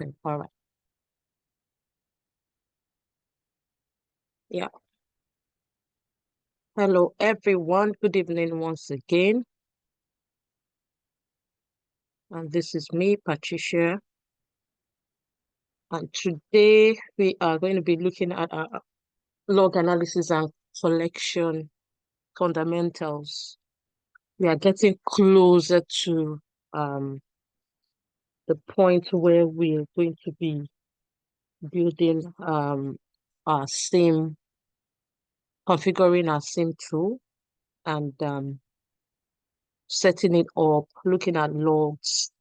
Okay, all right. Yeah. Hello, everyone. Good evening once again. And this is me, Patricia. And today we are going to be looking at our log analysis and collection fundamentals. We are getting closer to the point where we're going to be building our SIM, configuring our SIM tool and setting it up, looking at logs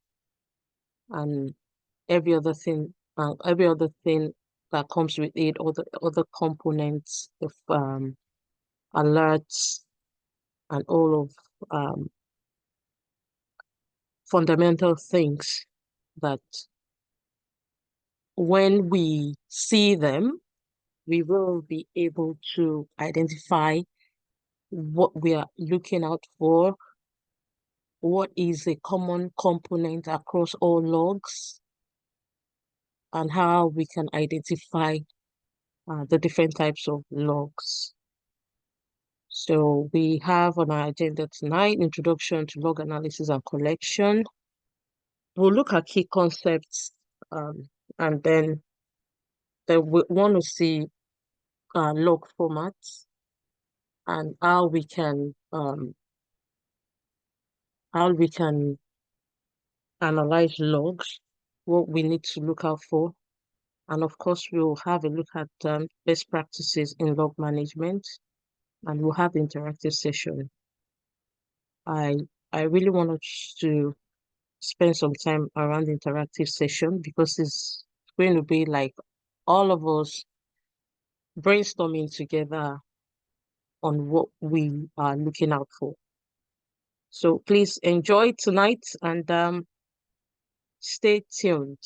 and every other thing that comes with it, all the other components of alerts and all of fundamental things that when we see them, we will be able to identify what we are looking out for, what is a common component across all logs, and how we can identify the different types of logs. So we have on our agenda tonight, introduction to log analysis and collection. We'll look at key concepts, and then we want to see log formats and how we can analyze logs, what we need to look out for, and of course we'll have a look at best practices in log management, and we'll have the interactive session. I really want us to spend some time around the interactive session because it's going to be like all of us brainstorming together on what we are looking out for. So please enjoy tonight and stay tuned.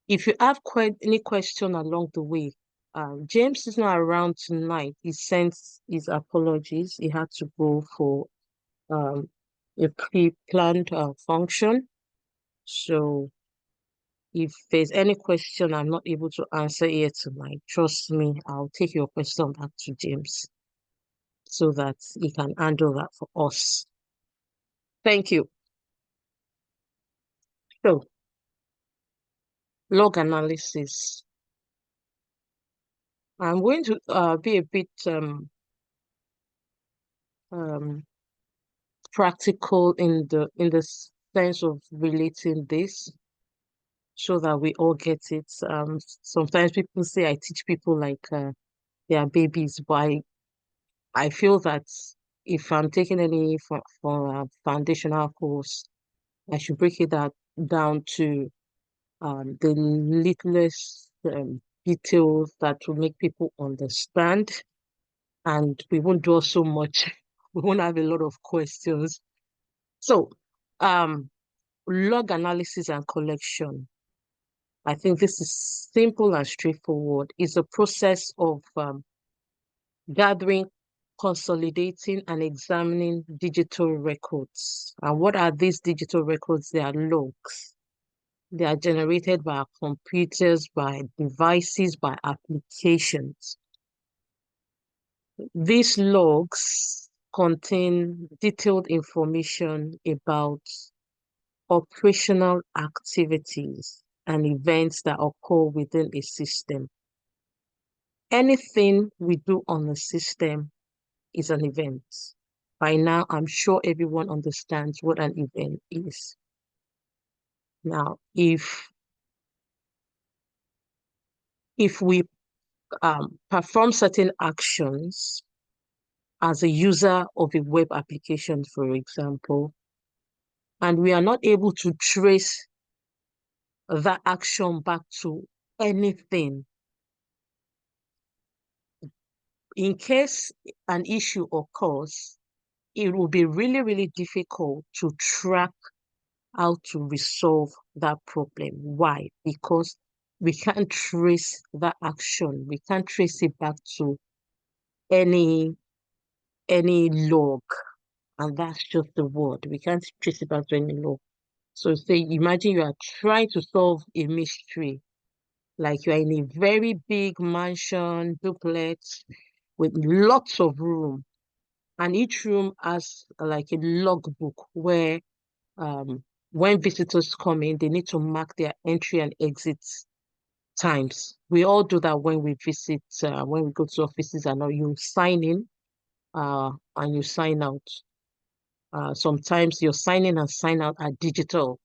If you have any question along the way, James is not around tonight. He sends his apologies. He had to go for a pre-planned function. So if there's any question I'm not able to answer here tonight, trust me, I'll take your question back to James so that he can handle that for us. Thank you. So, log analysis. I'm going to be a bit practical in the sense of relating this so that we all get it. Sometimes people say I teach people like they are babies, but I feel that if I'm taking any for a foundational course, I should break it down to the littlest details that will make people understand, and we won't draw so much. We won't have a lot of questions. So, log analysis and collection. I think this is simple and straightforward. It's a process of gathering, consolidating, and examining digital records. And what are these digital records? They are logs. They are generated by our computers, by devices, by applications. These logs contain detailed information about operational activities and events that occur within a system. Anything we do on a system is an event. By now, I'm sure everyone understands what an event is. Now, if we perform certain actions as a user of a web application, for example, and we are not able to trace that action back to anything, in case an issue occurs, it will be really, really difficult to track how to resolve that problem. Why? Because we can't trace that action. We can't trace it back to any log. And that's just the word. We can't trace it back to any log. So say, imagine you are trying to solve a mystery like you're in a very big mansion, duplex with lots of room, and each room has like a logbook where when visitors come in, they need to mark their entry and exit times. We all do that when we visit, when we go to offices and all, you sign in and you sign out. Sometimes your sign in and sign out are digital.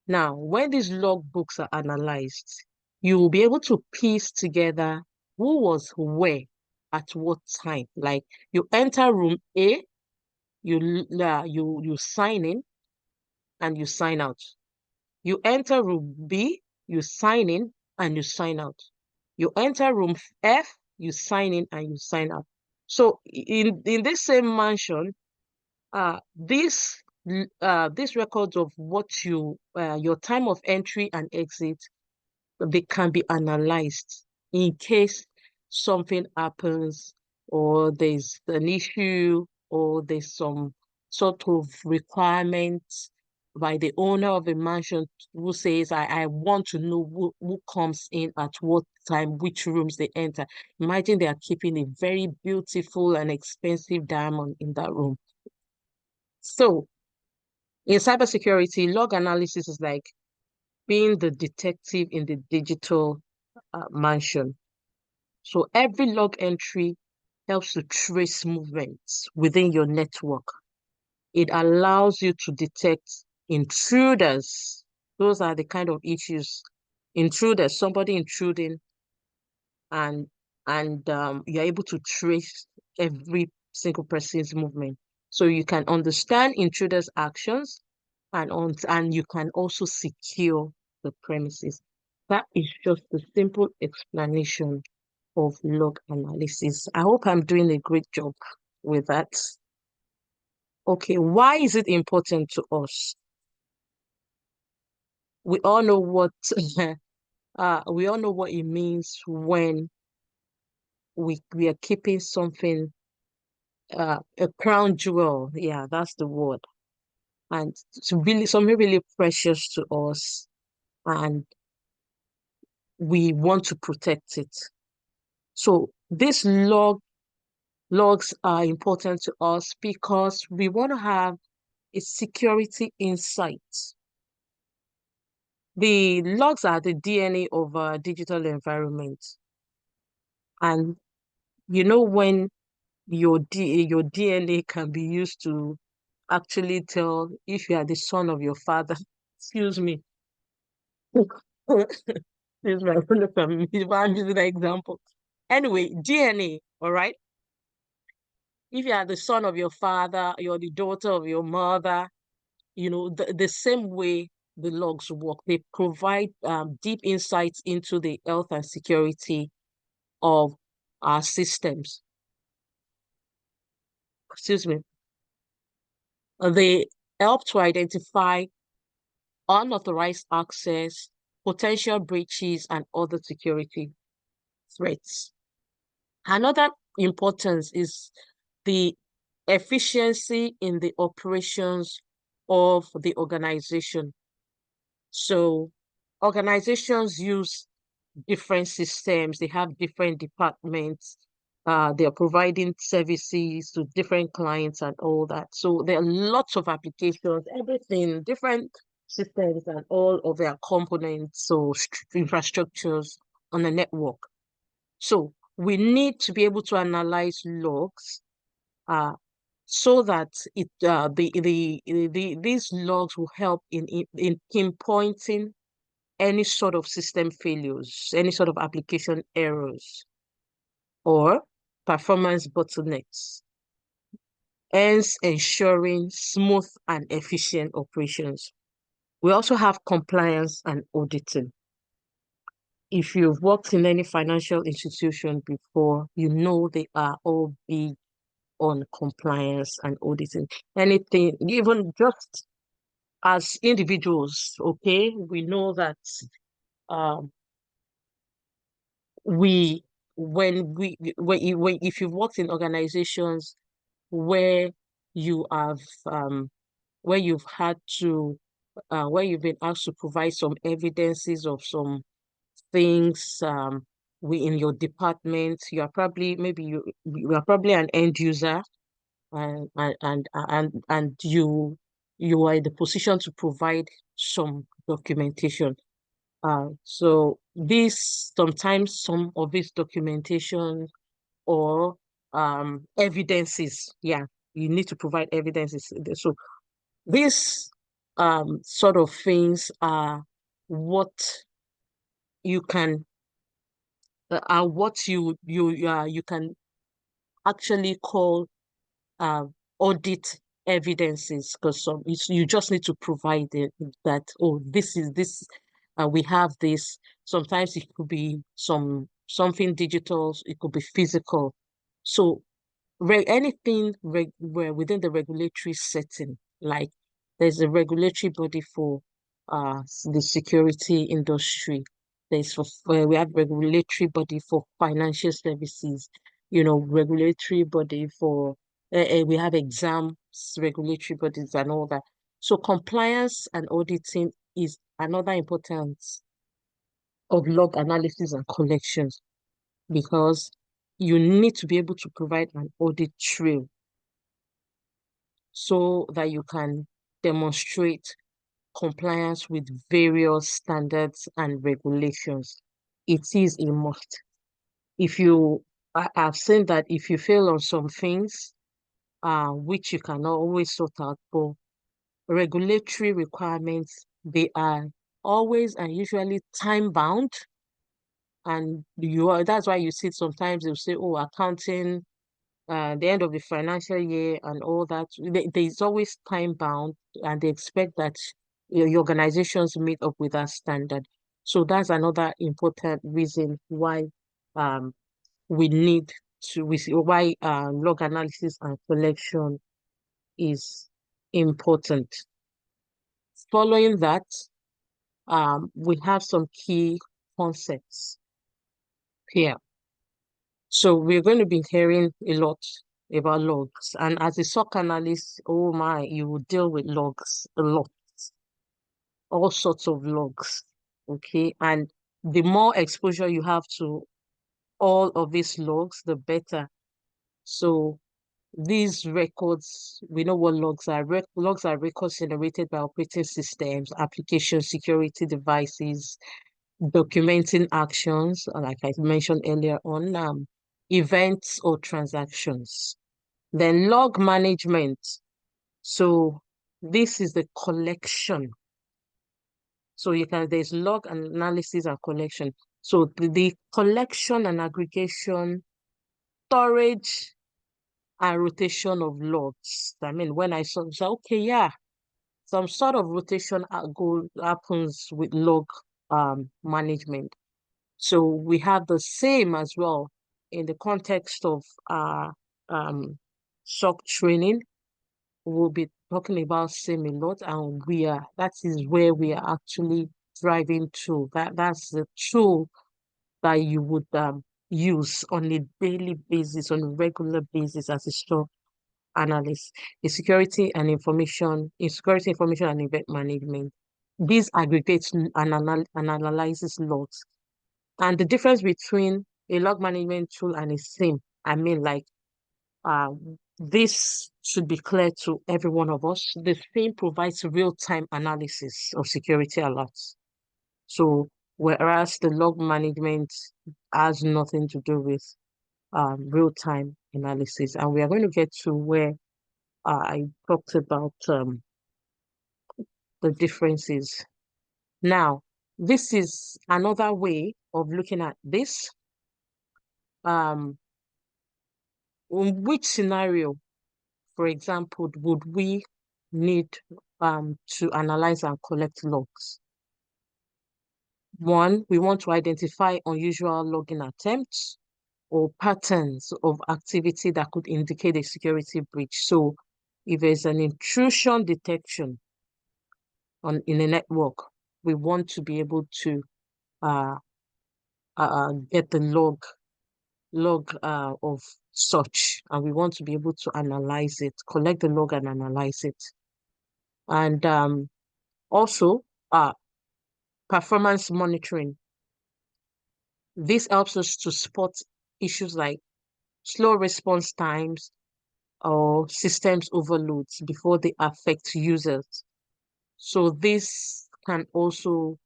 Now, when these logbooks are analyzed, you will be able to piece together who was where at what time. Like you enter room A, you sign in and you sign out. You enter room B, you sign in and you sign out. You enter room F, you sign in and you sign out. So in this same mansion, these records of what your time of entry and exit, they can be analyzed in case something happens or there's an issue or there's some sort of requirement by the owner of the mansion who says, I want to know who comes in at what time, which rooms they enter. Imagine they are keeping a very beautiful and expensive diamond in that room. So in cybersecurity, log analysis is like being the detective in the digital mansion. So every log entry helps to trace movements within your network. It allows you to detect intruders. Those are the kind of issues. Intruders, somebody intruding, and you're able to trace every single person's movement. So you can understand intruders' actions and you can also secure the premises. That is just a simple explanation of log analysis. I hope I'm doing a great job with that. Okay, why is it important to us? We all know what we all know what it means when we are keeping something a crown jewel. Yeah, that's the word. And it's really something really precious to us, and we want to protect it. So these logs are important to us because we want to have a security insight. The logs are the DNA of our digital environment. And you know when your DNA can be used to actually tell if you are the son of your father. Excuse me. This is my from if I'm using that example. Anyway, DNA, all right? If you are the son of your father, you're the daughter of your mother, the same way the logs work. They provide deep insights into the health and security of our systems. Excuse me. They help to identify unauthorized access, potential breaches, and other security threats. Another importance is the efficiency in the operations of the organization. So organizations use different systems, they have different departments, they are providing services to different clients and all that. So there are lots of applications, everything, different systems and all of their components, so infrastructures on the network. So we need to be able to analyze logs uh, so that these logs will help in pinpointing any sort of system failures, any sort of application errors, or performance bottlenecks, hence ensuring smooth and efficient operations. We also have compliance and auditing. If you've worked in any financial institution before, you know they are all big on compliance and auditing. Anything, even just as individuals, okay, we know that um, we when if you've worked in organizations where you have where you've had to where you've been asked to provide some evidences of some things we in your department. You are probably maybe you are probably an end user, and you are in the position to provide some documentation. So this sometimes some of this documentation or evidences, yeah, you need to provide evidences. So these sort of things are what you can are what you can actually call uh, audit evidences, because you just need to provide that, oh, this is this, we have this. Sometimes it could be something digital, it could be physical. So anything where within the regulatory setting, like there's a regulatory body for the security industry. We have regulatory body for financial services, regulatory body for we have exams, regulatory bodies and all that. So compliance and auditing is another importance of log analysis and collections, because you need to be able to provide an audit trail so that you can demonstrate compliance with various standards and regulations. It is a must. I've seen that if you fail on some things, which you cannot always sort out, for regulatory requirements, they are always and usually time bound. And that's why you see sometimes they'll say, oh, accounting, the end of the financial year and all that, there's always time bound, and they expect that your organizations meet up with that standard. So that's another important reason why um we need we see why log analysis and collection is important. Following that, we have some key concepts here. So we're going to be hearing a lot about logs. And as a SOC analyst, oh my, you will deal with logs a lot, all sorts of logs. Okay. And the more exposure you have to all of these logs, the better. So these records, we know what logs are. Logs are records generated by operating systems, application security devices, documenting actions, like I mentioned earlier on, events or transactions. Then log management. So this is the collection. So there's log analysis and collection. So the collection and aggregation, storage and rotation of logs. I mean, when I saw, so okay, yeah, some sort of rotation happens with log management. So we have the same as well in the context of um SOC training. We'll be talking about same a lot, and that is where we are actually driving to. That's the tool that you would use on a daily basis, on a regular basis as a SOC analyst. In security information and event management. These aggregates and analyzes logs. And the difference between a log management tool and a SIEM, I mean, like, uh, this should be clear to every one of us. The SIEM provides real-time analysis of security alerts. So, whereas the log management has nothing to do with real-time analysis. And we are going to get to where I talked about the differences. Now, this is another way of looking at this. In which scenario, for example, would we need to analyze and collect logs? One, we want to identify unusual logging attempts or patterns of activity that could indicate a security breach. So if there's an intrusion detection in a network, we want to be able to uh, get the log of such, and we want to be able to analyze it, collect the log and analyze it. And also performance monitoring. This helps us to spot issues like slow response times or systems overloads before they affect users. So this can also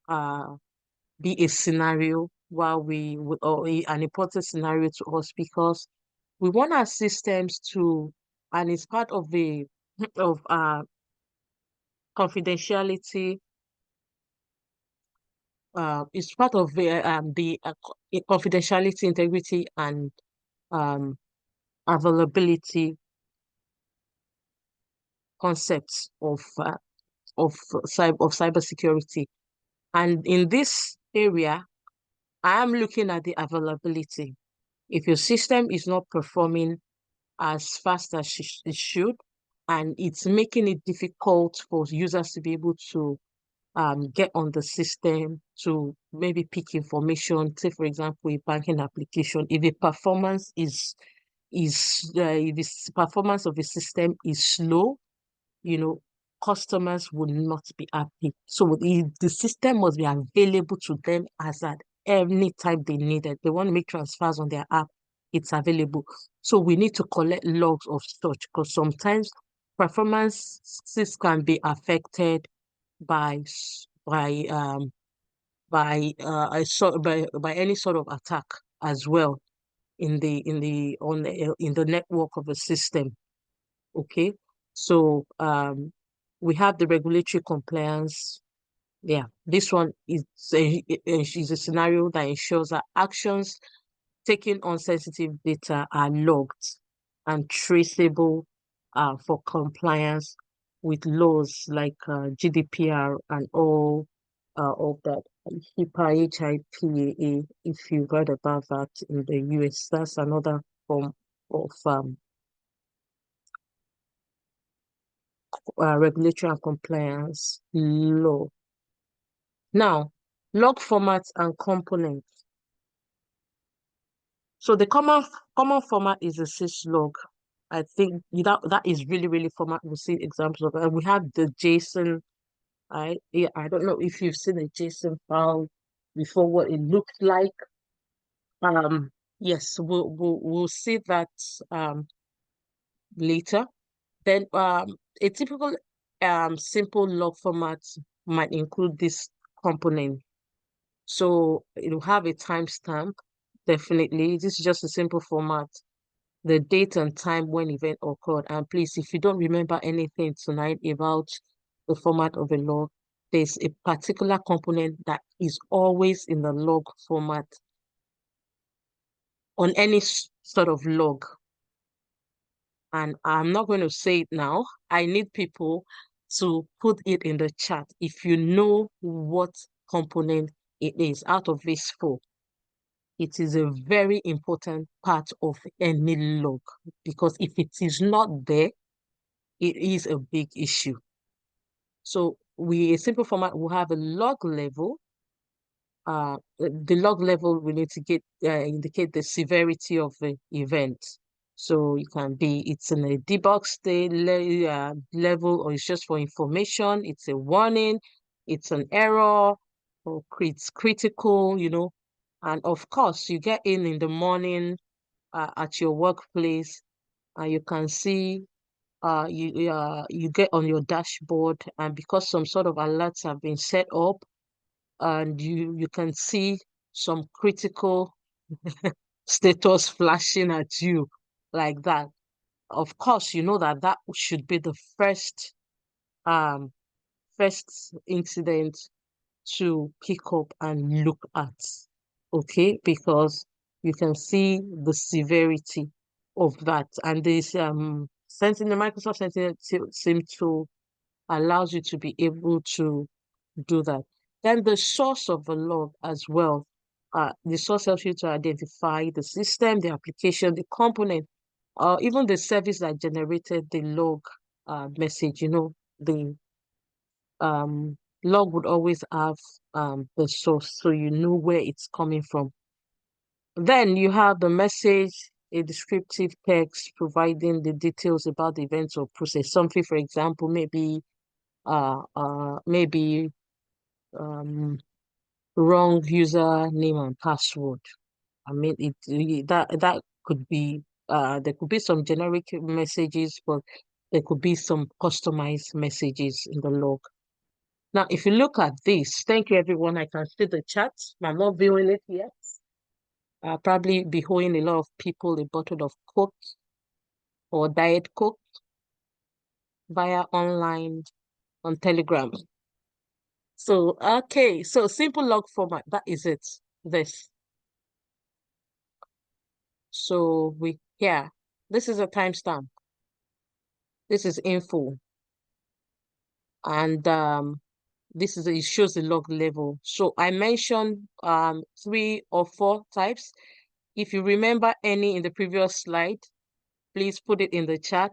be a scenario while an important scenario to us because we want our systems to, and it's part of the of confidentiality. It's part of the confidentiality, integrity, and um, availability concepts of cybersecurity. And in this area, I am looking at the availability. If your system is not performing as fast as it should, and it's making it difficult for users to be able to get on the system to maybe pick information, say for example, a banking application, if the performance if the performance of the system is slow, customers will not be happy. So the system must be available to them as at any time they need it. They want to make transfers on their app, it's available. So we need to collect logs of such because sometimes performances can be affected by by any sort of attack as well in the network of a system. Okay, so we have the regulatory compliance. Yeah, this one is a scenario that ensures that actions taken on sensitive data are logged and traceable for compliance with laws like GDPR and all of that. HIPAA, HIPAA, if you read about that in the US, that's another form of regulatory and compliance law. Now, log formats and components. So the common format is a syslog. I think that is really format. We'll see examples of that. We have the JSON. I don't know if you've seen a JSON file before, what it looked like. Yes, we'll see that later. Then a typical simple log format might include this component. So it'll have a timestamp, definitely. This is just a simple format, the date and time when event occurred. And please, if you don't remember anything tonight about the format of a log, there's a particular component that is always in the log format on any sort of log. And I'm not going to say it now. I need people to put it in the chat if you know what component it is out of these four. It is a very important part of any log because if it is not there, it is a big issue. So a simple format will have a log level. The log level will indicate the severity of the event. So it's in a debug state level, or it's just for information. It's a warning, it's an error, or it's critical, And of course, you get in the morning at your workplace, and you can see you get on your dashboard, and because some sort of alerts have been set up, and you can see some critical status flashing at you like that. Of course, you know that should be the um first incident to pick up and look at, okay? Because you can see the severity of that. And this Sentinel, Microsoft Sentinel SIEM tool allows you to be able to do that. Then the source of the log as well. The source helps you to identify the system, the application, the component, or even the service that generated the log message. The log would always have the source, so you know where it's coming from. Then you have the message, a descriptive text providing the details about the events or process. Something, for example, maybe um wrong username and password. I mean, that could be there could be some generic messages, but there could be some customized messages in the log. Now, if you look at this, thank you everyone. I can see the chat. I'm not viewing it yet. I'll probably be owing a lot of people a bottle of Coke or Diet Coke via online on Telegram. So, okay, so simple log format, that is it. This. So this is a timestamp. This is info. And it shows the log level. So I mentioned 3 or 4 types. If you remember any in the previous slide, please put it in the chat.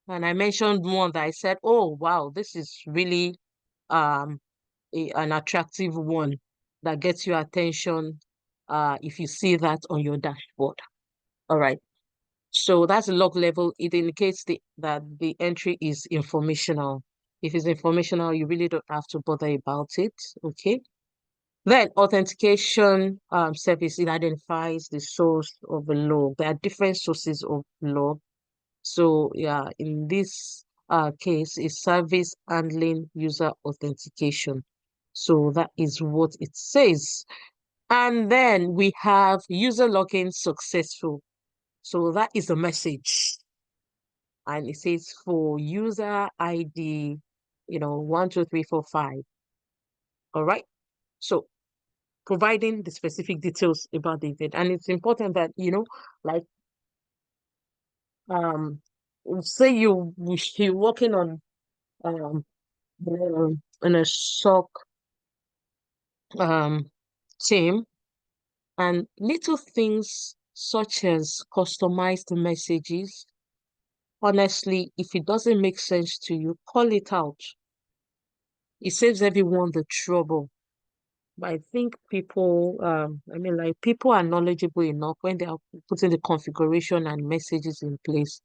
And I mentioned one that I said, oh wow, this is really an attractive one that gets your attention if you see that on your dashboard. All right. So that's the log level. It indicates that the entry is informational. If it's informational, you really don't have to bother about it. Okay. Then authentication service, it identifies the source of the log. There are different sources of log. So yeah, in this case, is service handling user authentication. So that is what it says. And then we have user login successful. So that is a message. And it says for user ID, 12345. All right. So providing the specific details about the event. And it's important that, like, say you're working on, in a SOC, um, team, and little things such as customized messages. Honestly, if it doesn't make sense to you, call it out. It saves everyone the trouble. But I think people are knowledgeable enough when they are putting the configuration and messages in place.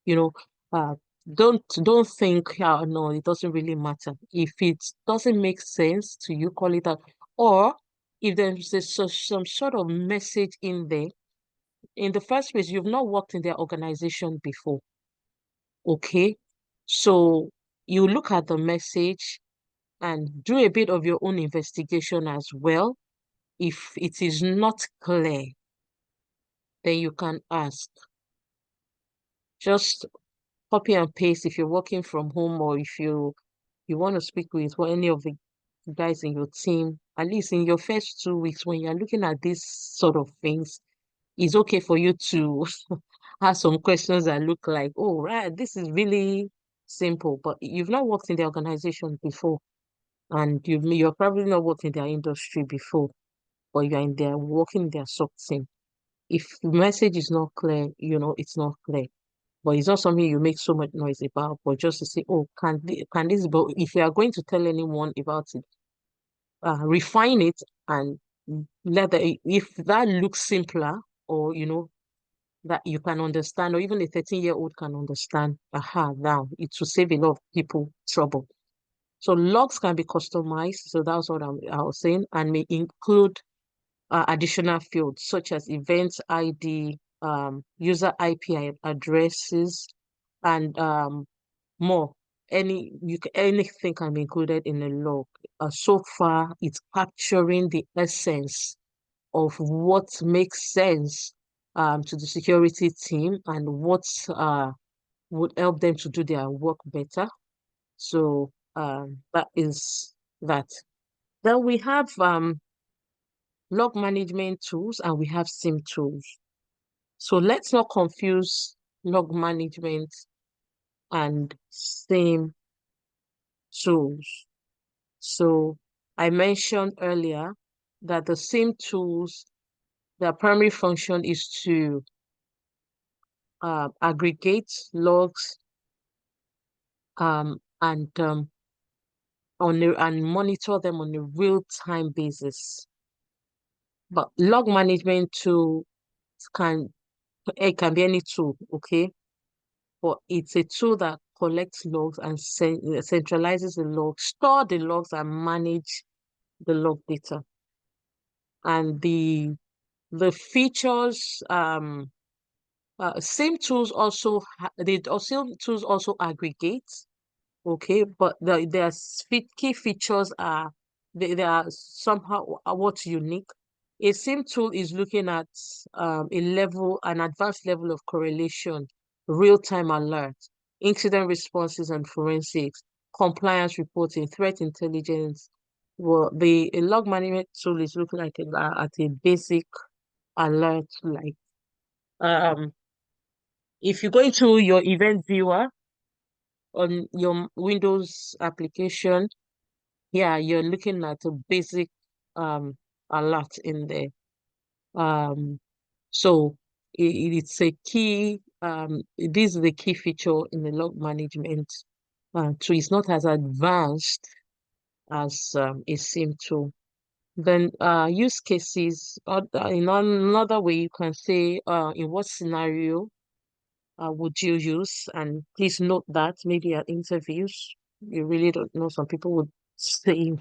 You know, uh, don't think, yeah, no, it doesn't really matter. If it doesn't make sense to you, call it out. Or if there's some sort of message in there, in the first place, you've not worked in their organization before. Okay, so you look at the message and do a bit of your own investigation as well. If it is not clear, then you can ask. Just copy and paste if you're working from home, or if you want to speak with any of the guys in your team, at least in your first 2 weeks when you're looking at these sort of things, it's okay for you to have some questions that look like, oh, right, this is really simple, but you've not worked in the organization before, and you're probably not worked in their industry before, but you're in there working in their SOC team. If the message is not clear, it's not clear. But it's not something you make so much noise about, but just to say, oh, can this, but if you are going to tell anyone about it, refine it and if that looks simpler, or that you can understand, or even a 13-year-old can understand, now it will save a lot of people trouble. So logs can be customized. So that's what I was saying, and may include additional fields such as event ID, user IP addresses, and more. Anything can be included in a log. So far, it's capturing the essence of what makes sense to the security team and what would help them to do their work better. So that is that. Then we have log management tools and we have SIM tools. So let's not confuse log management and SIM tools. So I mentioned earlier that the SIM tools, their primary function is to aggregate logs and and monitor them on a real-time basis. But log management tool can it can be any tool, okay? But it's a tool that collects logs and centralizes the logs, store the logs, and manage the log data. and the features same tools also same tools also aggregate. Okay, but their key features are they are somehow what's unique. A SIM tool is looking at an advanced level of correlation, real-time alert, incident responses and forensics, compliance reporting, threat intelligence. Well, the a log management tool is looking like at a basic alert, like um if you go into your event viewer on your Windows application, yeah, you're looking at a basic um alert in there. Um, so it's a key this is the key feature in the log management. So it's not as advanced as a SIM tool. Then use cases. In another way, you can say in what scenario would you use? And please note that maybe at interviews, you really don't know. Some people would say,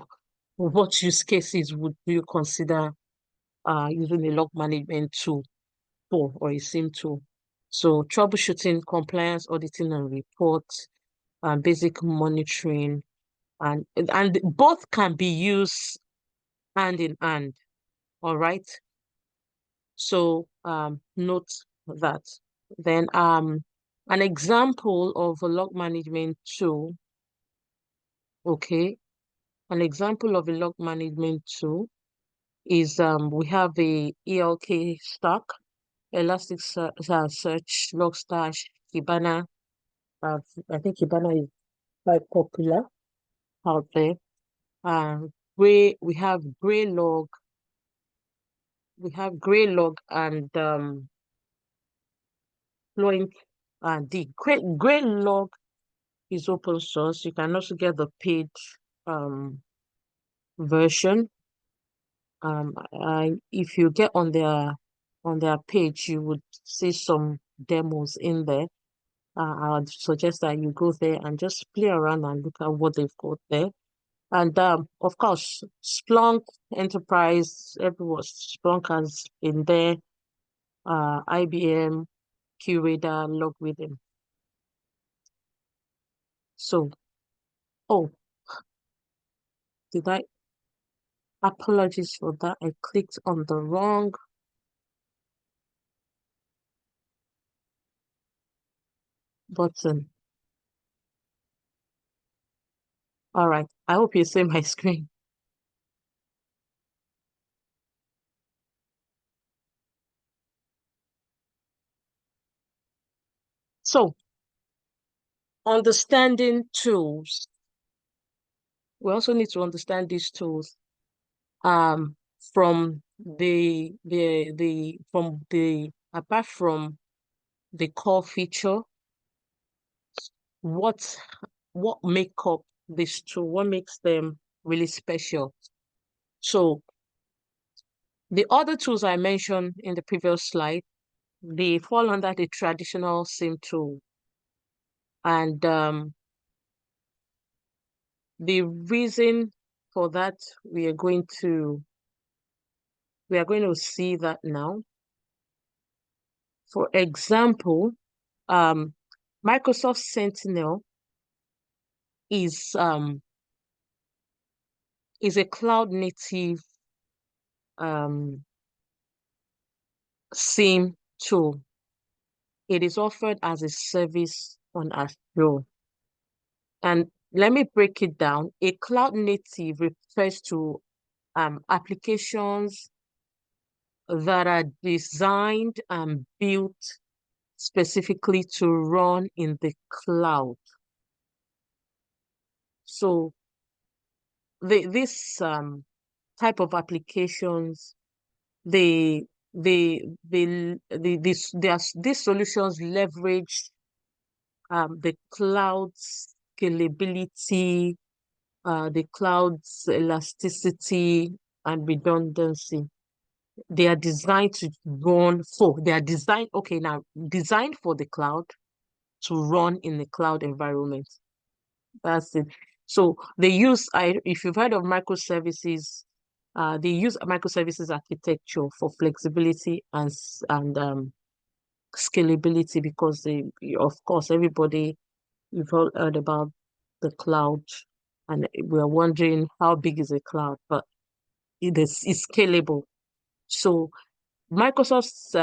what use cases would you consider using a log management tool for or a SIM tool? So troubleshooting, compliance, auditing, and report, basic monitoring, and both can be used hand in hand. All right. So note that. Then an example of a log management tool, okay, an example of a log management tool is we have a ELK stack, Elasticsearch, Logstash, Kibana. Uh, I think Kibana is quite popular out there. We have Graylog, and Fluent D. Graylog is open source. You can also get the paid um version. If you get on their page, you would see some demos in there. I would suggest that you go there and just play around and look at what they've got there. And of course, Splunk Enterprise, everyone Splunk has been there. IBM, QRadar, LogRhythm. So, oh, did I? Apologies for that. I clicked on the wrong button. All right. I hope you see my screen. So, understanding tools. We also need to understand these tools um from apart from the core feature, what make up this tool, what makes them really special. So the other tools I mentioned in the previous slide, they fall under the traditional SIM tool. And the reason for that, we are going to see that now. For example, Microsoft Sentinel is um is a cloud native um SIM tool. It is offered as a service on Azure. And let me break it down. A cloud native refers to applications that are designed and built specifically to run in the cloud. So this type of applications, they these solutions leverage the cloud's scalability, the cloud's elasticity and redundancy. They are designed to run for, they are designed, okay, now designed for the cloud to run in the cloud environment. That's it. So they use, if you've heard of microservices, They use microservices architecture for flexibility and scalability because of course, everybody, you've all heard about the cloud, and we're wondering how big is a cloud, but it's scalable. So Microsoft's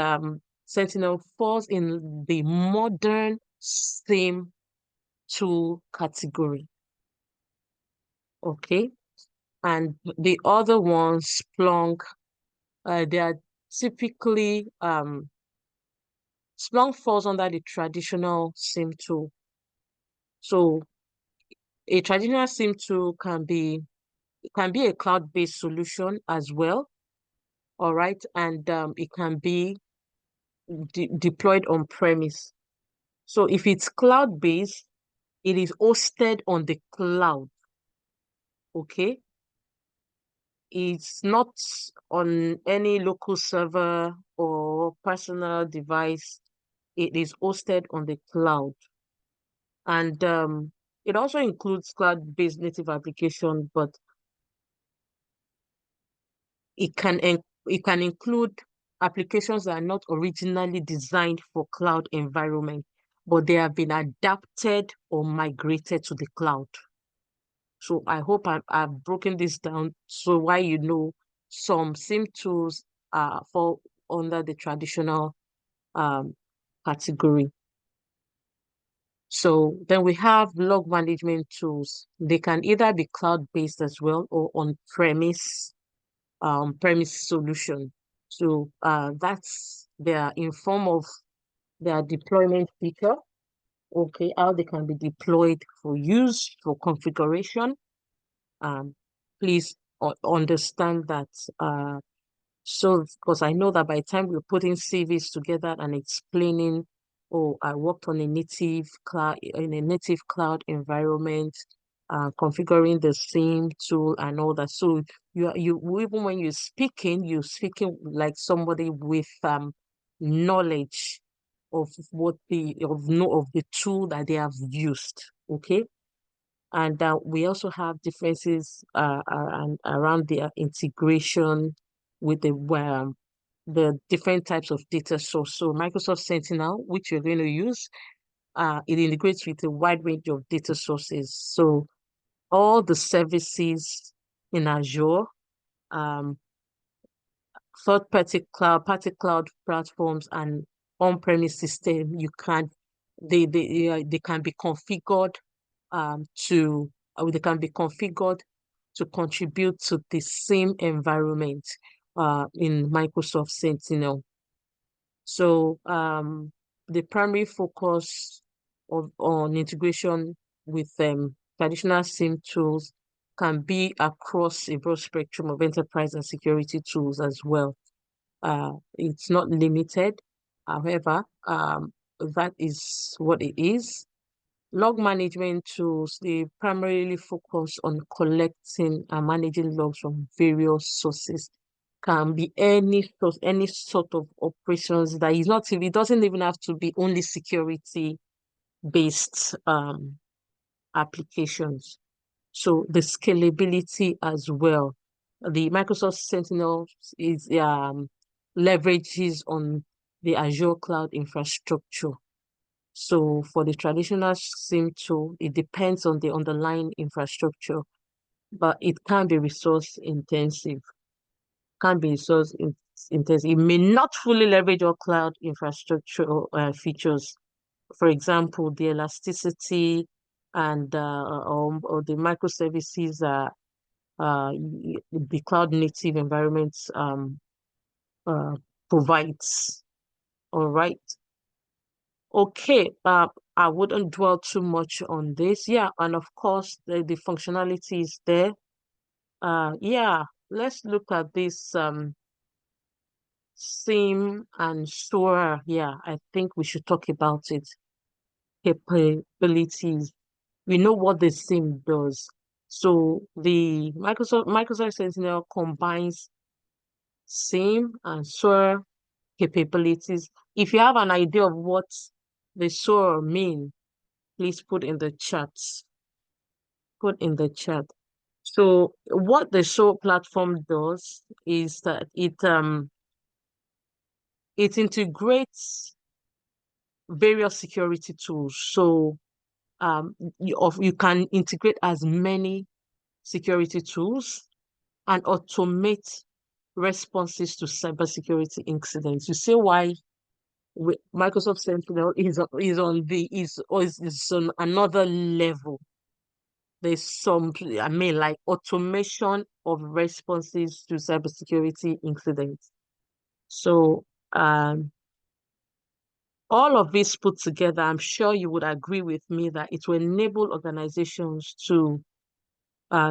Sentinel falls in the modern SIEM tool category. Okay. And the other ones, Splunk, they are typically Splunk falls under the traditional SIEM tool. So a traditional SIEM tool can be a cloud-based solution as well. All right, and it can be deployed on premise. So if it's cloud-based, it is hosted on the cloud. Okay, it's not on any local server or personal device. It is hosted on the cloud. And it also includes cloud-based native application, but it can it can include applications that are not originally designed for cloud environment, but they have been adapted or migrated to the cloud. So I hope I've broken this down so why you know some SIEM tools fall under the traditional um, category. So then we have log management tools. They can either be cloud-based as well or on-premise premise solution. So that's their in form of their deployment feature. Okay, how they can be deployed for use for configuration. Um, please understand that so, because I know that by the time we're putting CVs together and explaining, oh, I worked on a native cloud in a native cloud environment, configuring the same tool and all that. So you even when you're speaking like somebody with knowledge of what of the tool that they have used. Okay. And we also have differences around their integration with the different types of data source. So Microsoft Sentinel, which you're going to use, it integrates with a wide range of data sources. So all the services in Azure, um, party cloud platforms, and on-premise system, they can be configured to they can be configured to contribute to the same environment in Microsoft Sentinel. So the primary focus on integration with traditional SIEM tools can be across a broad spectrum of enterprise and security tools as well. It's not limited. However, that is what it is. Log management tools, they primarily focus on collecting and managing logs from various sources. Can be any source, any sort of operations that is not, it doesn't even have to be only security based applications. So the scalability as well. The Microsoft Sentinel is leverages on the Azure cloud infrastructure. So for the traditional SIEM tool, it depends on the underlying infrastructure, but it can be resource intensive. Can be intensive. It may not fully leverage all cloud infrastructure features. For example, the elasticity and or the microservices the cloud native environments uh, provides. All right. Okay. I wouldn't dwell too much on this. Yeah, and of course the functionality is there. Yeah, let's look at this SIEM and SOAR. Yeah, I think we should talk about it. Capabilities. We know what the SIEM does. So the Microsoft Sentinel combines SIEM and SOAR capabilities. If you have an idea of what the SOAR mean, please put in the chat. Put in the chat. So what the show platform does is that it integrates various security tools. So you can integrate as many security tools and automate responses to cybersecurity incidents. You see why Microsoft Sentinel is on another level. There's some, I mean, like automation of responses to cybersecurity incidents. So, all of this put together, I'm sure you would agree with me that it will enable organizations to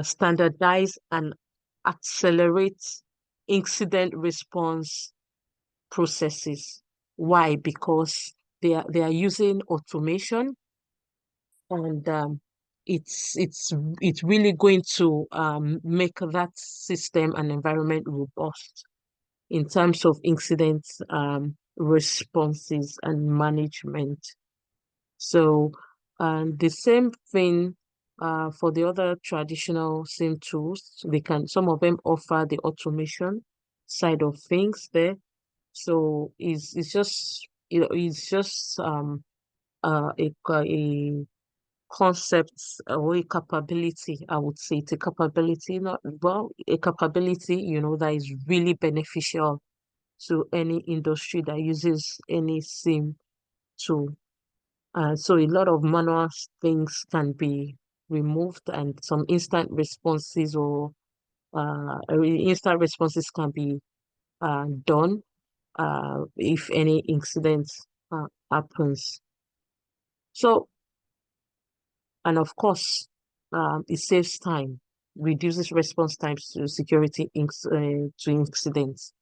standardize and accelerate incident response processes. Why? Because they are using automation, and it's really going to make that system and environment robust in terms of incident responses and management. So, the same thing for the other traditional SIM tools. Some of them offer the automation side of things there. So it's just, it's just a concept or a capability, I would say. It's a capability, not well, a capability, that is really beneficial to any industry that uses any SIM tool. So a lot of manual things can be removed, and some instant responses can be done if any incident happens. So, and of course, it saves time, reduces response times to to incidents.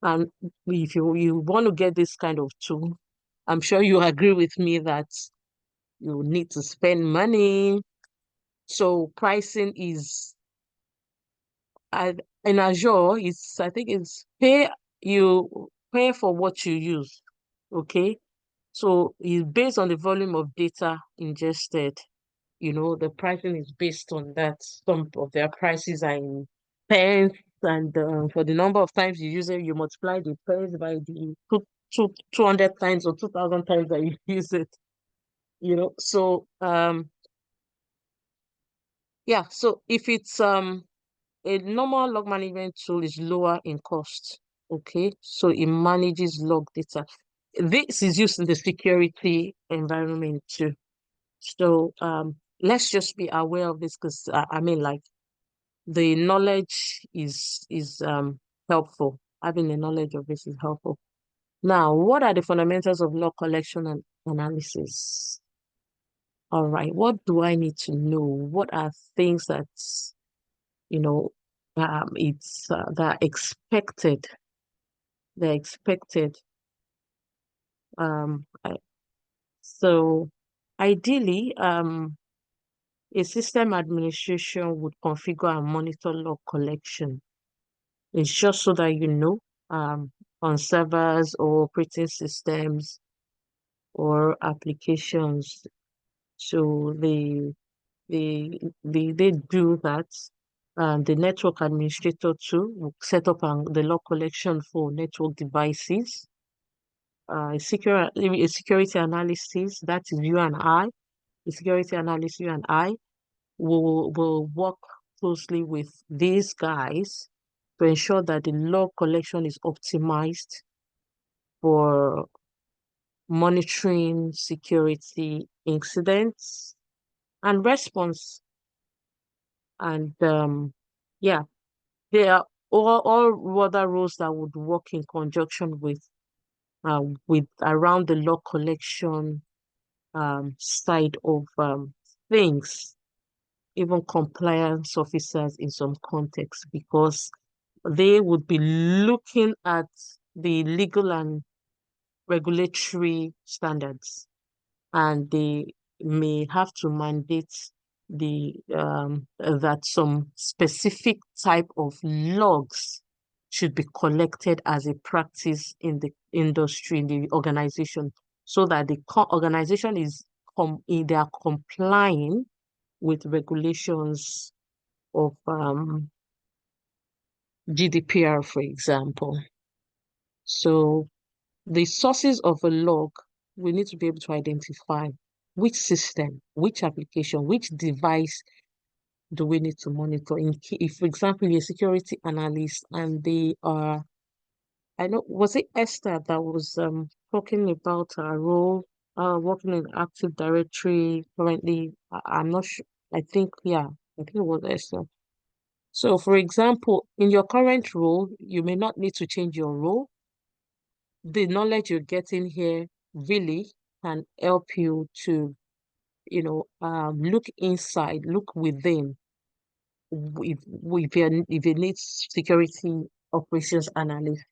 And if you want to get this kind of tool, I'm sure you agree with me that you need to spend money. So pricing is in Azure, I think it's you pay for what you use. Okay. So it's based on the volume of data ingested. The pricing is based on that. Some of their prices are in pence, and for the number of times you use it, you multiply the pence by the 200 times or 2,000 times that you use it. So yeah. So if it's a normal log management tool is lower in cost. Okay, so it manages log data. This is used in the security environment too. So let's just be aware of this, because I mean, like, the knowledge is helpful. Having the knowledge of this is helpful. Now, what are the fundamentals of log collection and analysis? All right, what do I need to know? What are things that you know it's that are expected? They're expected. Um, I, so ideally, a system administration would configure and monitor log collection. It's just so that on servers or operating systems or applications. So they do that. And the network administrator too will set up the log collection for network devices. A security analysis, that is you and I. The security analyst, you and I, will work closely with these guys to ensure that the log collection is optimized for monitoring security incidents and response. And yeah, there are all other roles that would work in conjunction with around the log collection side of things, even compliance officers in some contexts, because they would be looking at the legal and regulatory standards, and they may have to mandate the that some specific type of logs should be collected as a practice in the industry, in the organization, so that the organization they are complying with regulations of GDPR, for example. So the sources of a log, we need to be able to identify which system, which application, which device do we need to monitor. If, for example, you're a security analyst and they are, I know, was it Esther that was talking about her role, working in Active Directory currently? I'm not sure. I think, yeah, I think it was Esther. So, for example, in your current role, you may not need to change your role. The knowledge you're getting here really can help you to, look inside, look within. If you need security operations analyst,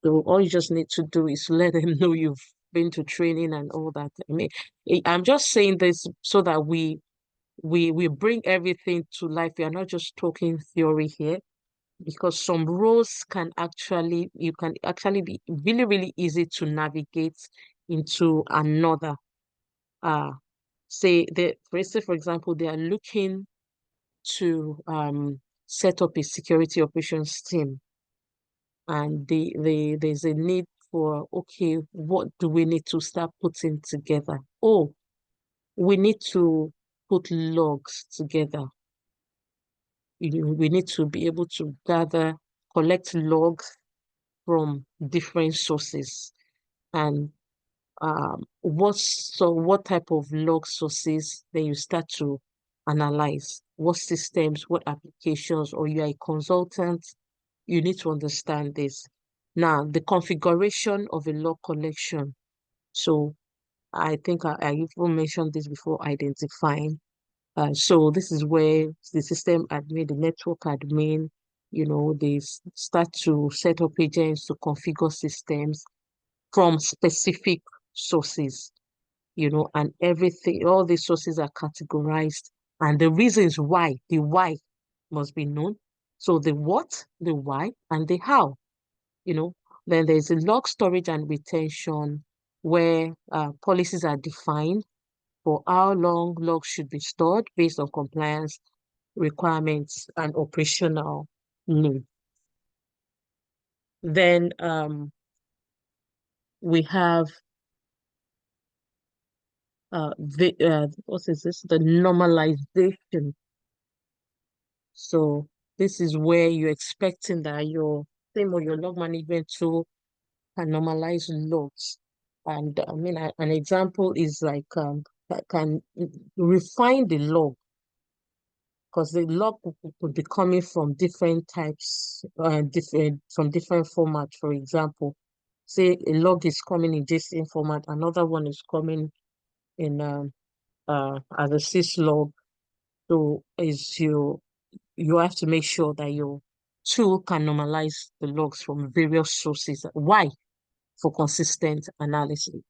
so all you just need to do is let them know you've been to training and all that. I mean, I'm just saying this so that we bring everything to life. We are not just talking theory here, because some roles you can actually be really, really easy to navigate into another. Uh, for instance, for example, they are looking to set up a security operations team, and there's a need for, okay, what do we need to start putting together? Oh, we need to put logs together. We need to be able to collect logs from different sources. And what type of log sources, then you start to analyze what systems, what applications, or you are a consultant, you need to understand this. Now, the configuration of a log collection. So I think I even mentioned this before, identifying. So this is where the system admin, the network admin, they start to set up agents to configure systems from specific sources, and everything, all these sources are categorized, and the reasons why, the why must be known. So the what, the why, and the how, you know. Then there's a log storage and retention where policies are defined for how long logs should be stored based on compliance requirements and operational needs. Then we have what is this? The normalization. So this is where you're expecting that your same or your log management tool can normalize logs. And I mean, an example is like can refine the log, because the log could be coming from different types, different from different formats. For example, say a log is coming in JSON format, another one is coming in as a syslog. So you have to make sure that your tool can normalize the logs from various sources. Why? For consistent analysis.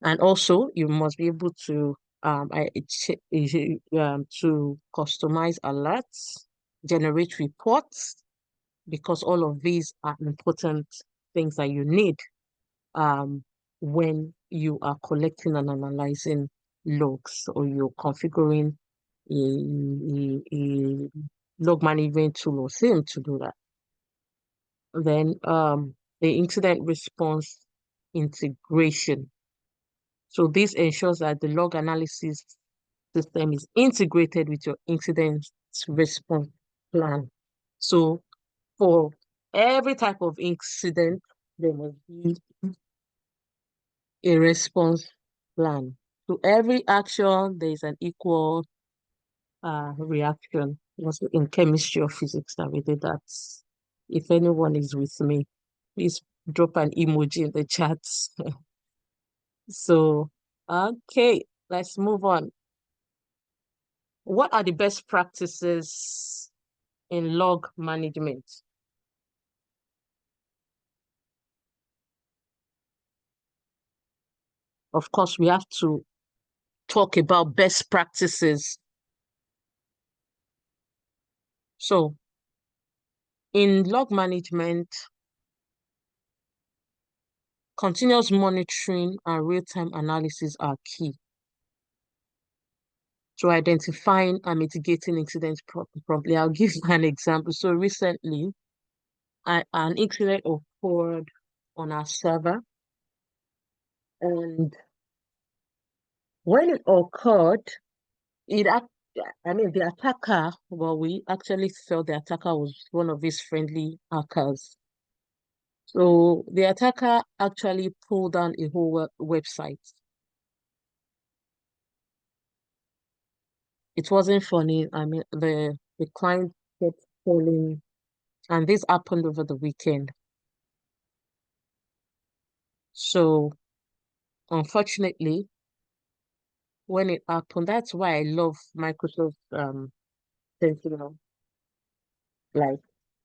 And also, you must be able to to customize alerts, generate reports, because all of these are important things that you need when you are collecting and analyzing logs, or you're configuring a log management tool or SIEM to do that. Then the incident response integration. So this ensures that the log analysis system is integrated with your incident response plan. So for every type of incident, there must be a response plan. To every action, there is an equal reaction. It was in chemistry or physics that we did that. If anyone is with me, please drop an emoji in the chat. So, okay, let's move on. What are the best practices in log management? Of course, we have to talk about best practices. So, in log management, continuous monitoring and real-time analysis are key. to identifying and mitigating incidents promptly. I'll give an example. So recently, an incident occurred on our server, and when it occurred, it act- I mean the attacker, well, we actually felt the attacker was one of these friendly hackers. So the attacker actually pulled down a whole website. It wasn't funny. I mean, the client kept calling, and this happened over the weekend. So unfortunately, when it happened, that's why I love Microsoft Sentinel. Like,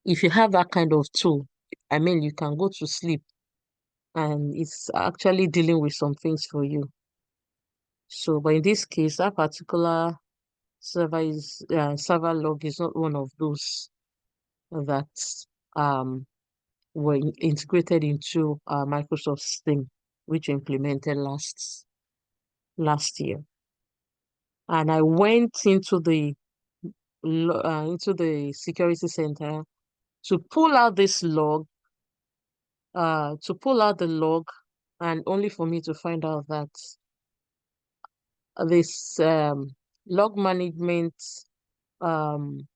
if you have that kind of tool, I mean, you can go to sleep and it's actually dealing with some things for you. So, but in this case, that particular server log is not one of those that um were integrated into Microsoft Steam, which implemented last year. And I went into the security center to pull out this log, to pull out the log, and only for me to find out that this log management um,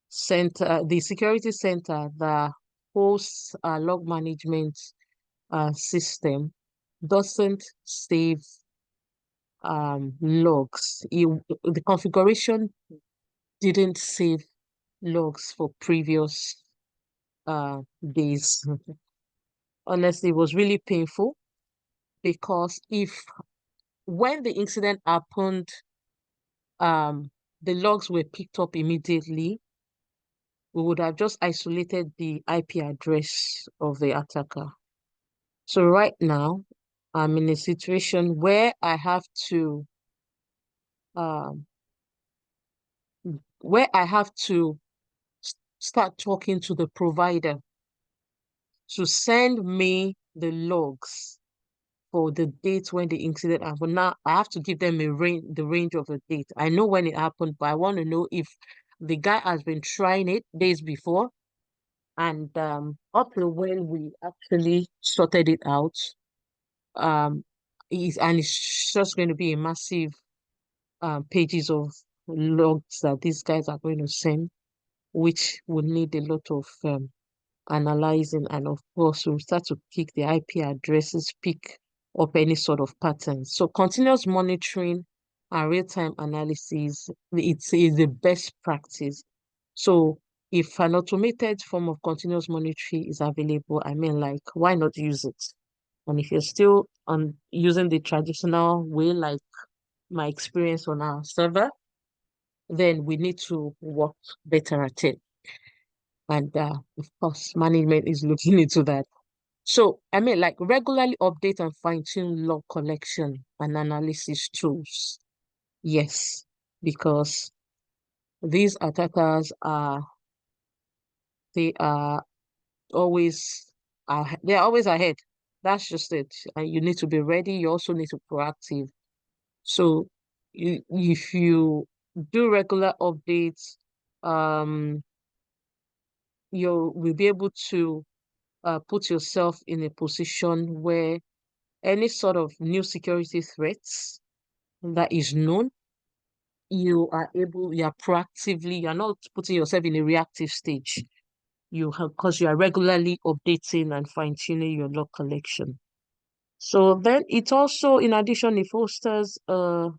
center, the security center that hosts log management system, doesn't save logs. The configuration didn't save logs for previous days. Honestly, it was really painful because if when the incident happened, um, the logs were picked up immediately, we would have just isolated the IP address of the attacker. So right now, I'm in a situation um, where I have to start talking to the provider to send me the logs for the date when the incident happened. Now I have to give them the range of the date. I know when it happened, but I want to know if the guy has been trying it days before, and up to when we actually sorted it out. Um, it's just going to be a massive pages of logs that these guys are going to send, which would need a lot of analyzing, and of course we'll start to pick the IP addresses, pick up any sort of patterns. So continuous monitoring and real-time analysis, is the best practice. So if an automated form of continuous monitoring is available, I mean, like, why not use it? And if you're still on using the traditional way, like my experience on our server, then we need to work better at it. And of course, management is looking into that. So, I mean, like, regularly update and fine-tune log collection and analysis tools. Yes, because these attackers they are always they're always ahead. That's just it. And you need to be ready. You also need to be proactive. So, if you do regular updates, um, you will be able to put yourself in a position where any sort of new security threats that is known, you are proactively, you're not putting yourself in a reactive stage. You have, because you are regularly updating and fine-tuning your log collection. So then it also, in addition, it fosters a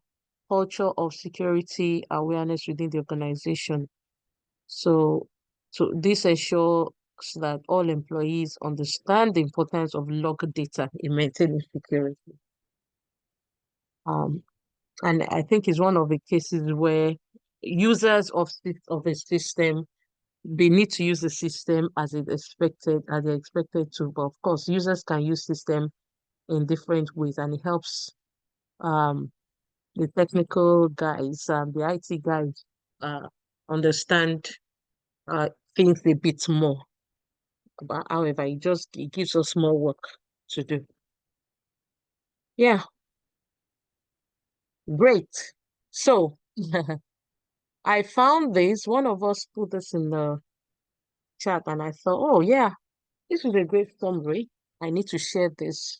culture of security awareness within the organization. So this ensures that all employees understand the importance of log data in maintaining security. Um, and I think it's one of the cases where users of a system, they need to use the system as they're expected to. But of course, users can use system in different ways, and it helps um the technical guys, the IT guys, uh understand uh things a bit more. But however, it gives us more work to do. Yeah, great. So I found this. One of us put this in the chat, and I thought, oh yeah, this is a great summary. I need to share this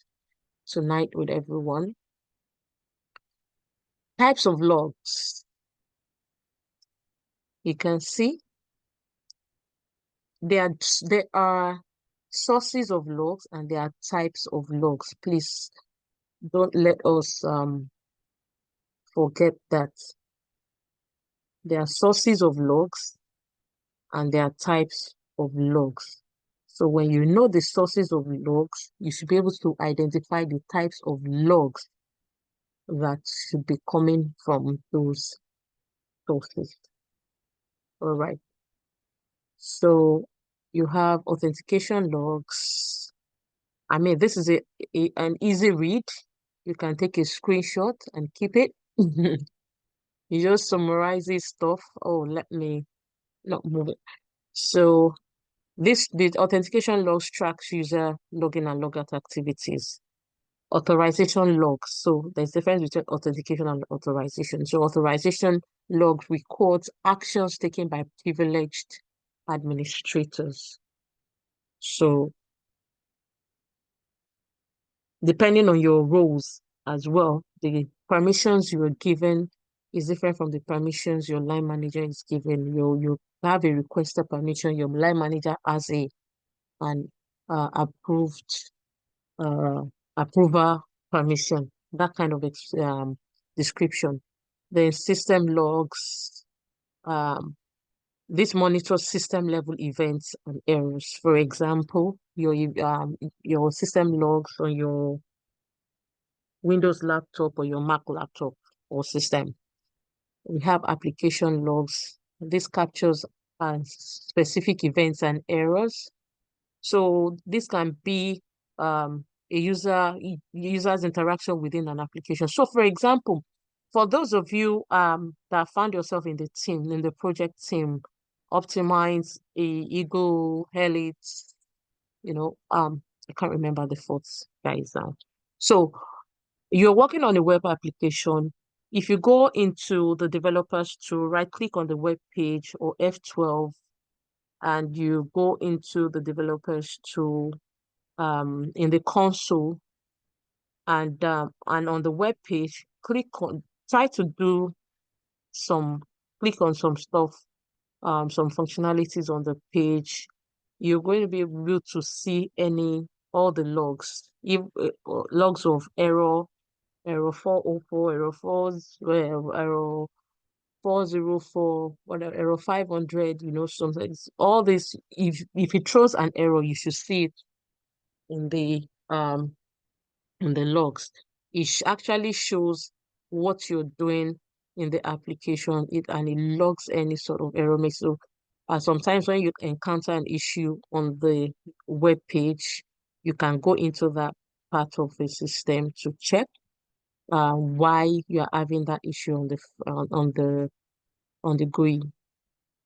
tonight with everyone. Types of logs. You can see there are sources of logs and there are types of logs. Please don't let us forget that there are sources of logs and there are types of logs. So when you know the sources of logs, you should be able to identify the types of logs that should be coming from those sources. All right. So you have authentication logs. I mean, this is an easy read. You can take a screenshot and keep it. You just summarize this stuff. Oh, let me not move it. So the authentication logs tracks user login and logout activities. Authorization logs. So there's difference between authentication and authorization. So authorization logs records actions taken by privileged administrators. So depending on your roles as well, the permissions you are given is different from the permissions your line manager is given. You have a requested permission, your line manager has an approved uh, approval permission, that kind of description. The system logs, um, this monitors system level events and errors. For example, your system logs on your Windows laptop or your Mac laptop or system. We have application logs. This captures specific events and errors. So this can be a user's interaction within an application. So for example, for those of you that found yourself in the team, in the project team, Optimize, Eagle, Helix, I can't remember the fourth guys now. So you're working on a web application. If you go into the developers to right click on the web page or F12 and you go into the developers to in the console and on the web page, try to do some click on some stuff, some functionalities on the page. You're going to be able to see all the logs, logs of error 404, error 4, error 404, whatever, error 500, something. All this, if it throws an error, you should see it in the logs. It actually shows what you're doing in the application, and it logs any sort of error message. So sometimes when you encounter an issue on the web page, you can go into that part of the system to check why you are having that issue on the GUI.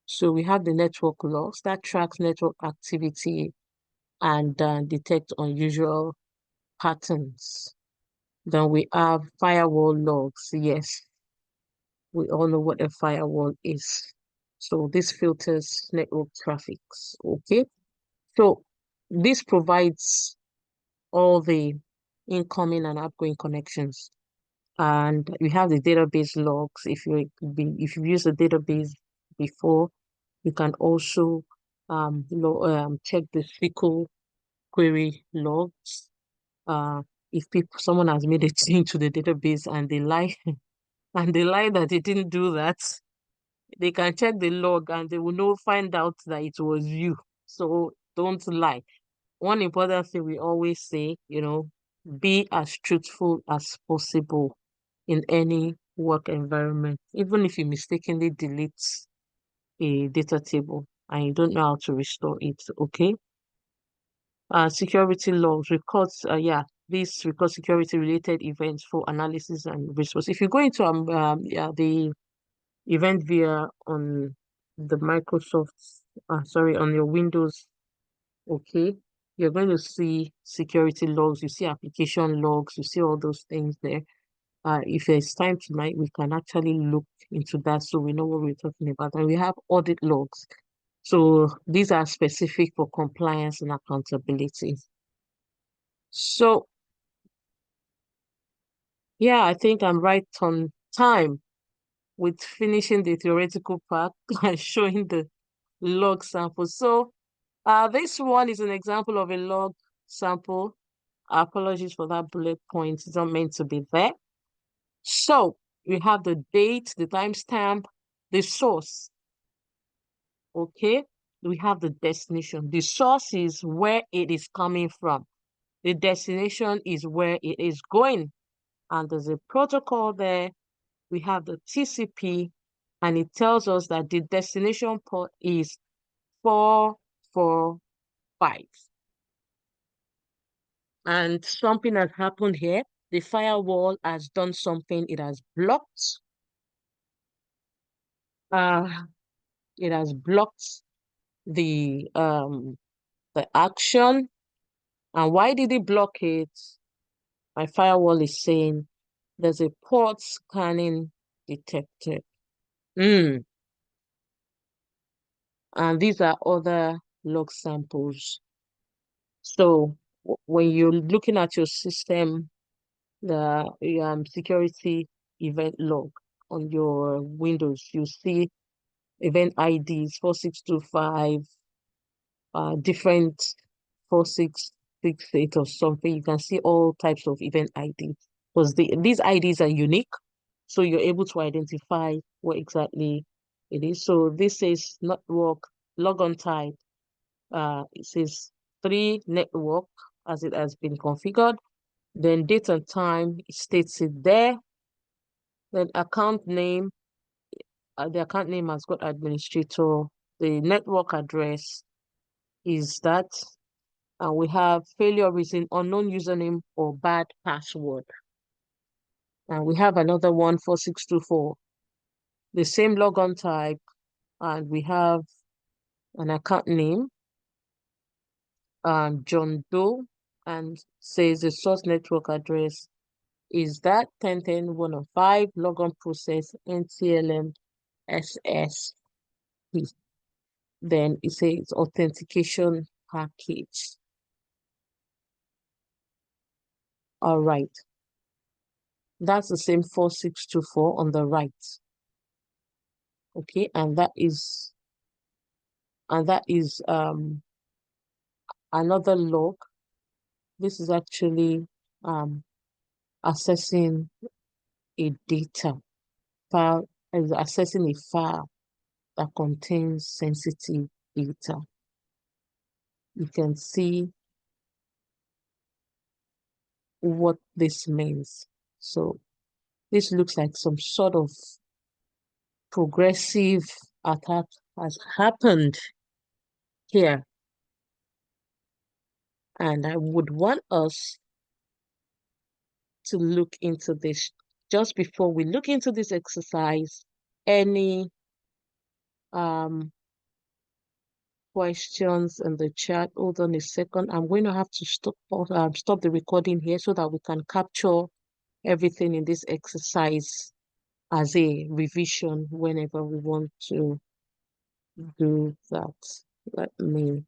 So we have the network logs that tracks network activity and detect unusual patterns. Then we have firewall logs. Yes, we all know what a firewall is. So this filters network traffics. Okay. So this provides all the incoming and outgoing connections. And we have the database logs. If you've used the database before, you can also check the SQL query logs. If someone has made a change to the database and they lie that they didn't do that, they can check the log and they will find out that it was you. So don't lie. One important thing we always say, be as truthful as possible in any work environment. Even if you mistakenly delete a data table and you don't know how to restore it, okay? Security logs records, this records security related events for analysis and response. If you go into the event via on the Microsoft, on your Windows, okay, you're going to see security logs, you see application logs, you see all those things there. if there's time tonight, we can actually look into that so we know what we're talking about. And we have audit logs. So these are specific for compliance and accountability. So yeah, I think I'm right on time with finishing the theoretical part and showing the log sample. So this one is an example of a log sample. Apologies for that bullet point. It's not meant to be there. So we have the date, the timestamp, the source. Okay. We have the destination. The source is where it is coming from. The destination is where it is going. And there's a protocol there. We have the TCP, and it tells us that the destination port is 445. And something has happened here. The firewall has done something. It has blocked. Uh, it has blocked the action. And why did it block it? My firewall is saying there's a port scanning detected. Mm. And these are other log samples. So when you're looking at your system, the security event log on your Windows, you see event IDs 4625, different 4668 or something. You can see all types of event IDs because these IDs are unique, so you're able to identify what exactly it is. So this says network logon type. It says 3 network as it has been configured. Then date and time, it states it there. Then account name, the account name has got administrator. The network address is that. And we have failure reason, unknown username or bad password. And we have another one, 4624, the same logon type. And we have an account name, John Doe, and says the source network address is that 10.10.105 logon process NTLM SSP. Then it says authentication package. All right. That's the same 4624 on the right. Okay, and that is another log. This is actually assessing a data file, is assessing a file that contains sensitive data. You can see what this means. So this looks like some sort of progressive attack has happened here. And I would want us to look into this. Just before we look into this exercise, any um questions in the chat? Hold on a second. I'm going to have to stop the recording here so that we can capture everything in this exercise as a revision whenever we want to do that. Let me